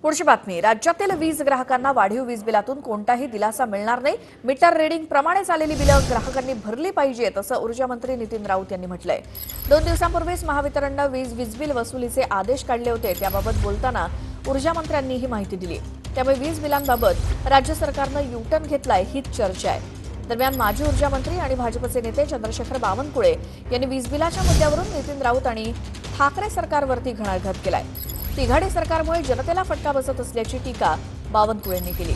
पुढची बातमी, राज्यातील वीज ग्राहकांना वाढीव वीज बिलातून कोणताही दिलासा मिळणार नाही। मीटर रीडिंग प्रमाणेच आलेली बिलं ग्राहकांनी भरली पाहिजेत असं ऊर्जा मंत्री नितीन राऊत यांनी म्हटलंय। 2 दिवसांपूर्वीच महावितरणने वीज बिल वसुलीचे आदेश काढले होते। त्याबाबत बोलताना ऊर्जा मंत्र्यांनी ही माहिती दिली। त्यामुळे वीज बिलांबाबत राज्य सरकारने यू-टर्न घेतलाय हीच चर्चा आहे। दरम्यान माजी ऊर्जा मंत्री आणि भाजपचे नेते चंद्रशेखर बावनकुळे यांनी वीज बिलाच्या मुद्द्यावरून नितीन राऊत आणि ठाकरे सरकारवरती घणाघात केलाय। तिघाडी सरकारमुळे जनतेला फटका बसत असल्याची टीका बावनकुळेंनी केली।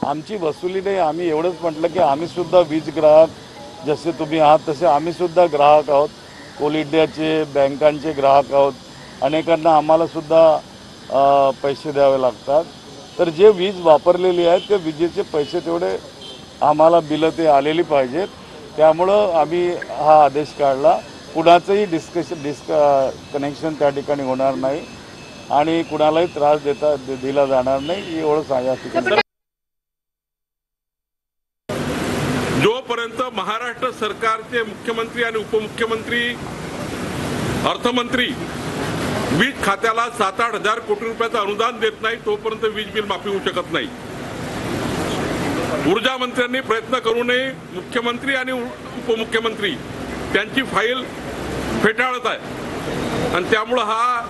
आमची वसुली नाही, आम्ही एवढंच म्हटलं की आम्ही सुद्धा वीज ग्राहक, जसे तुम्ही आहात तसे आम्ही सुद्धा ग्राहक आहोत। कोल इंडियाचे, बँकांचे ग्राहक आहोत। अनेकांना आम्हाला सुद्धा पैसे द्यावे लागतात। तर जे वीज वापरलेली आहे ते विजेचे पैसे तेवढे आम्हाला बिलं ते आलेली पाहिजेत। त्यामुळं आम्ही हा आदेश काढला। कुणाचंही कनेक्शन त्या ठिकाणी होणार नाही आणि कुणालाही त्रास दिला जाणार नाही, एवढं सांगायचं। जोपर्यंत महाराष्ट्र सरकारचे मुख्यमंत्री आणि उपमुख्यमंत्री, अर्थमंत्री वीज खात्याला 7-8 हजार कोटी रुपयाचं अनुदान देत नाही तोपर्यंत वीज बिल माफी होऊ शकत नाही। ऊर्जा मंत्र्यांनी प्रयत्न करू नये, मुख्यमंत्री आणि उपमुख्यमंत्री त्यांची फाईल फेटाळत आहे आणि त्यामुळे हा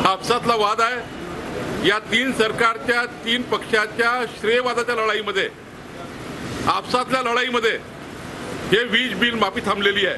आपसातला वाद आहे। या 3 सरकारच्या 3 पक्षाच्या श्रेयवादाच्या लढाईमध्ये, आपसातल्या लढाईमध्ये हे वीज बिल माफी थांबलेली आहे।